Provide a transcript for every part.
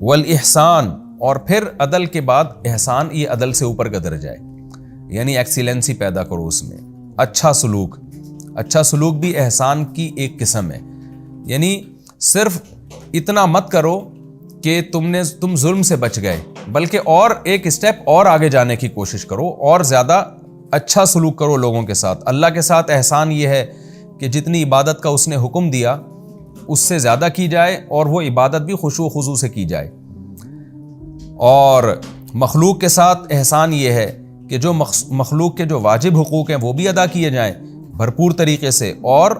والاحسان، اور پھر عدل کے بعد احسان، یہ عدل سے اوپر کا درجہ ہے، یعنی ایکسیلنسی پیدا کرو اس میں، اچھا سلوک۔ اچھا سلوک بھی احسان کی ایک قسم ہے، یعنی صرف اتنا مت کرو کہ تم ظلم سے بچ گئے، بلکہ اور ایک اسٹیپ اور آگے جانے کی کوشش کرو، اور زیادہ اچھا سلوک کرو لوگوں کے ساتھ۔ اللہ کے ساتھ احسان یہ ہے کہ جتنی عبادت کا اس نے حکم دیا اس سے زیادہ کی جائے، اور وہ عبادت بھی خشوع و خضوع سے کی جائے۔ اور مخلوق کے ساتھ احسان یہ ہے کہ جو مخلوق کے جو واجب حقوق ہیں وہ بھی ادا کیے جائیں بھرپور طریقے سے، اور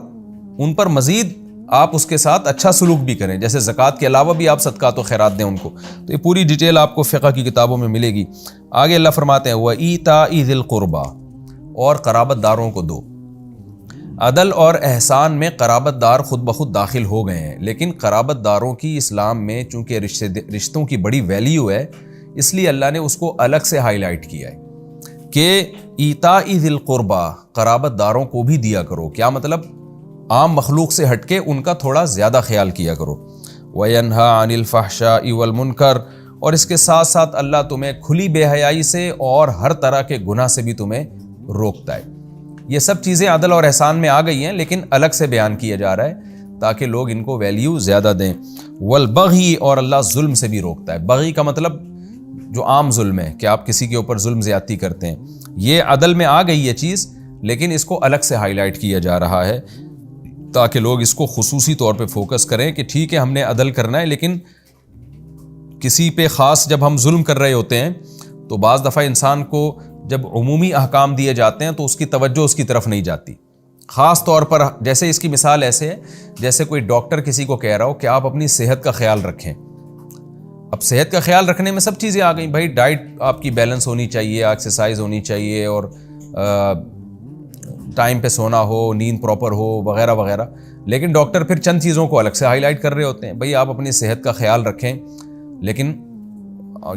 ان پر مزید آپ اس کے ساتھ اچھا سلوک بھی کریں، جیسے زکوٰۃ کے علاوہ بھی آپ صدقات و خیرات دیں ان کو۔ تو یہ پوری ڈیٹیل آپ کو فقہ کی کتابوں میں ملے گی۔ آگے اللہ فرماتے ہیں وَإِيتَاءِ ذِي الْقُرْبَى، اور قرابت داروں کو دو۔ عدل اور احسان میں قرابت دار خود بخود داخل ہو گئے ہیں، لیکن قرابت داروں کی اسلام میں چونکہ رشتوں کی بڑی ویلیو ہے، اس لیے اللہ نے اس کو الگ سے ہائی لائٹ کیا ہے کہ ایتاء ذی القربہ، قرابت داروں کو بھی دیا کرو۔ کیا مطلب؟ عام مخلوق سے ہٹ کے ان کا تھوڑا زیادہ خیال کیا کرو۔ وَيَنْهَا عَنِ الْفَحْشَاءِ وَالْمُنْكَرِ، اور اس کے ساتھ ساتھ اللہ تمہیں کھلی بے حیائی سے اور ہر طرح کے گناہ سے بھی تمہیں روکتا ہے۔ یہ سب چیزیں عدل اور احسان میں آ گئی ہیں، لیکن الگ سے بیان کیا جا رہا ہے تاکہ لوگ ان کو ویلیو زیادہ دیں۔ والبغی، اور اللہ ظلم سے بھی روکتا ہے۔ بغی کا مطلب جو عام ظلم ہے کہ آپ کسی کے اوپر ظلم زیادتی کرتے ہیں، یہ عدل میں آ گئی یہ چیز، لیکن اس کو الگ سے ہائی لائٹ کیا جا رہا ہے تاکہ لوگ اس کو خصوصی طور پہ فوکس کریں کہ ٹھیک ہے ہم نے عدل کرنا ہے، لیکن کسی پہ خاص جب ہم ظلم کر رہے ہوتے ہیں تو بعض دفعہ انسان کو جب عمومی احکام دیے جاتے ہیں تو اس کی توجہ اس کی طرف نہیں جاتی۔ خاص طور پر جیسے اس کی مثال ایسے ہے جیسے کوئی ڈاکٹر کسی کو کہہ رہا ہو کہ آپ اپنی صحت کا خیال رکھیں۔ اب صحت کا خیال رکھنے میں سب چیزیں آ گئیں، بھائی ڈائٹ آپ کی بیلنس ہونی چاہیے، ایکسرسائز ہونی چاہیے، اور ٹائم پہ سونا ہو، نیند پراپر ہو، وغیرہ وغیرہ، لیکن ڈاکٹر پھر چند چیزوں کو الگ سے ہائی لائٹ کر رہے ہوتے ہیں۔ بھئی آپ اپنی صحت کا خیال رکھیں، لیکن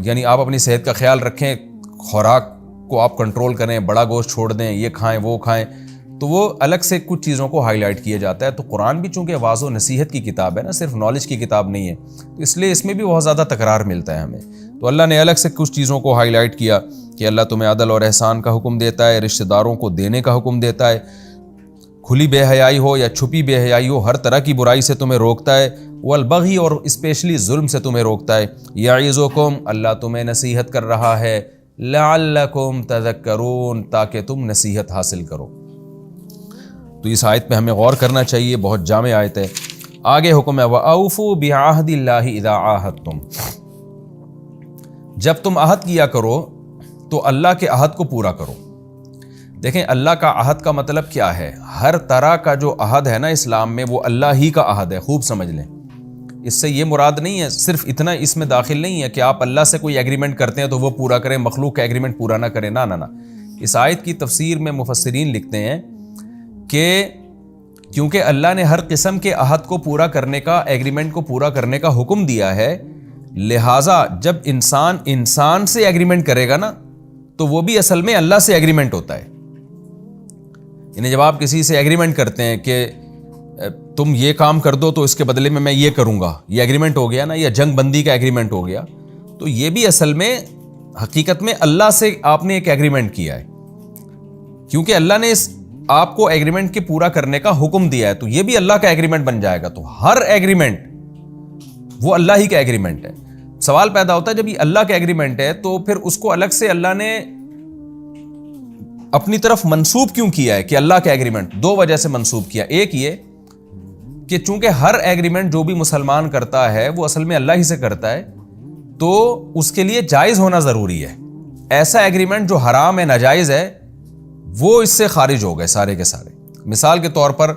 یعنی آپ اپنی صحت کا خیال رکھیں، خوراک کو آپ کنٹرول کریں، بڑا گوشت چھوڑ دیں، یہ کھائیں وہ کھائیں، تو وہ الگ سے کچھ چیزوں کو ہائی لائٹ کیا جاتا ہے۔ تو قرآن بھی چونکہ واضح و نصیحت کی کتاب ہے نا، صرف نالج کی کتاب نہیں ہے، تو اس لیے اس میں بھی بہت زیادہ تکرار ملتا ہے ہمیں۔ تو اللہ نے الگ سے کچھ چیزوں کو ہائی لائٹ کیا کہ اللہ تمہیں عدل اور احسان کا حکم دیتا ہے، رشتہ داروں کو دینے کا حکم دیتا ہے، کھلی بے حیائی ہو یا چھپی بے حیائی ہو، ہر طرح کی برائی سے تمہیں روکتا ہے۔ والبغی، اور اسپیشلی ظلم سے تمہیں روکتا ہے۔ یعظکم، اللہ تمہیں نصیحت کر رہا ہے، لعلکم تذکرون، تاکہ تم نصیحت حاصل کرو۔ تو اس آیت پہ ہمیں غور کرنا چاہیے، بہت جامع آیت ہے۔ آگے حکم ہے وَأَوْفُوا بِعَهْدِ اللَّهِ إِذَا عَاهَدتُّمْ، جب تم عہد کیا کرو تو اللہ کے عہد کو پورا کرو۔ دیکھیں اللہ کا عہد کا مطلب کیا ہے؟ ہر طرح کا جو عہد ہے نا اسلام میں وہ اللہ ہی کا عہد ہے، خوب سمجھ لیں۔ اس سے یہ مراد نہیں ہے، صرف اتنا اس میں داخل نہیں ہے کہ آپ اللہ سے کوئی ایگریمنٹ کرتے ہیں تو وہ پورا کریں، مخلوق کا ایگریمنٹ پورا نہ کریں، نہ۔ اس آیت کی تفسیر میں مفسرین لکھتے ہیں کہ کیونکہ اللہ نے ہر قسم کے عہد کو پورا کرنے کا، ایگریمنٹ کو پورا کرنے کا حکم دیا ہے، لہٰذا جب انسان سے ایگریمنٹ کرے گا نا تو وہ بھی اصل میں اللہ سے ایگریمنٹ ہوتا ہے۔ یعنی جب آپ کسی سے ایگریمنٹ کرتے ہیں کہ تم یہ کام کر دو تو اس کے بدلے میں یہ کروں گا، یہ ایگریمنٹ ہو گیا نا، یا جنگ بندی کا ایگریمنٹ ہو گیا، تو یہ بھی اصل میں حقیقت میں اللہ سے آپ نے ایک ایگریمنٹ کیا ہے، کیونکہ اللہ نے آپ کو ایگریمنٹ کے پورا کرنے کا حکم دیا ہے، تو یہ بھی اللہ کا ایگریمنٹ بن جائے گا۔ تو ہر ایگریمنٹ وہ اللہ ہی کا ایگریمنٹ ہے۔ سوال پیدا ہوتا ہے جب یہ اللہ کا ایگریمنٹ ہے تو پھر اس کو الگ سے اللہ نے اپنی طرف منسوب کیوں کیا ہے کہ اللہ کا ایگریمنٹ؟ دو وجہ سے منسوب کیا۔ ایک یہ کہ چونکہ ہر ایگریمنٹ جو بھی مسلمان کرتا ہے وہ اصل میں اللہ ہی سے کرتا ہے، تو اس کے لیے جائز ہونا ضروری ہے۔ ایسا ایگریمنٹ جو حرام ہے، ناجائز ہے، وہ اس سے خارج ہو گئے سارے کے سارے۔ مثال کے طور پر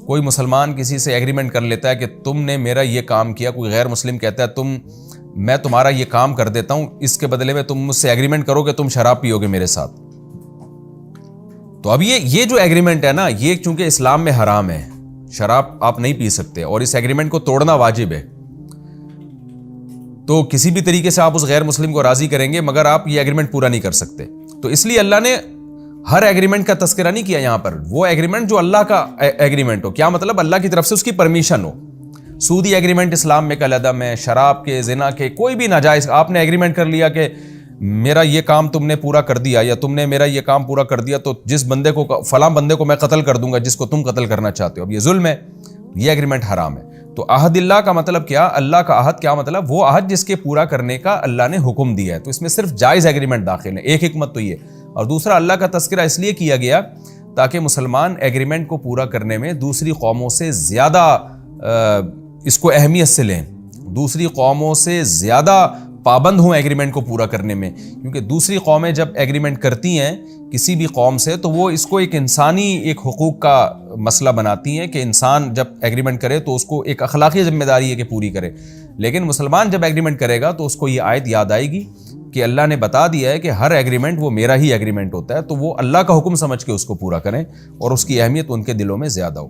کوئی مسلمان کسی سے ایگریمنٹ کر لیتا ہے کہ تم نے میرا یہ کام کیا، کوئی غیر مسلم کہتا ہے میں تمہارا یہ کام کر دیتا ہوں، اس کے بدلے میں تم مجھ سے ایگریمنٹ کرو کہ تم شراب پیو گے میرے ساتھ۔ تو اب یہ جو ایگریمنٹ ہے نا، یہ چونکہ اسلام میں حرام ہے، شراب آپ نہیں پی سکتے اور اس ایگریمنٹ کو توڑنا واجب ہے، تو کسی بھی طریقے سے آپ اس غیر مسلم کو راضی کریں گے مگر آپ یہ ایگریمنٹ پورا نہیں کر سکتے۔ تو اس لیے اللہ نے ہر ایگریمنٹ کا تذکرہ نہیں کیا یہاں پر، وہ ایگریمنٹ جو اللہ کا ایگریمنٹ ہو۔ کیا مطلب؟ اللہ کی طرف سے اس کی پرمیشن ہو۔ سودی ایگریمنٹ اسلام میں کالعدم ہے، شراب کے، زنا کے، کوئی بھی ناجائز آپ نے ایگریمنٹ کر لیا کہ میرا یہ کام تم نے پورا کر دیا یا تم نے میرا یہ کام پورا کر دیا تو جس بندے کو فلاں بندے کو میں قتل کر دوں گا جس کو تم قتل کرنا چاہتے ہو، اب یہ ظلم ہے، یہ ایگریمنٹ حرام ہے۔ تو عہد اللہ کا مطلب کیا؟ اللہ کا عہد کیا مطلب؟ وہ عہد جس کے پورا کرنے کا اللہ نے حکم دیا ہے، تو اس میں صرف جائز ایگریمنٹ داخل ہے، ایک حکمت تو یہ، اور دوسرا اللہ کا تذکرہ اس لیے کیا گیا تاکہ مسلمان ایگریمنٹ کو پورا کرنے میں دوسری قوموں سے زیادہ اس کو اہمیت سے لیں، دوسری قوموں سے زیادہ پابند ہوں ایگریمنٹ کو پورا کرنے میں، کیونکہ دوسری قومیں جب ایگریمنٹ کرتی ہیں کسی بھی قوم سے تو وہ اس کو ایک انسانی ایک حقوق کا مسئلہ بناتی ہیں کہ انسان جب ایگریمنٹ کرے تو اس کو ایک اخلاقی ذمہ داری ہے کہ پوری کرے، لیکن مسلمان جب ایگریمنٹ کرے گا تو اس کو یہ آیت یاد آئے گی کہ اللہ نے بتا دیا ہے کہ ہر ایگریمنٹ وہ میرا ہی ایگریمنٹ ہوتا ہے، تو وہ اللہ کا حکم سمجھ کے اس کو پورا کریں اور اس کی اہمیت ان کے دلوں میں زیادہ ہو۔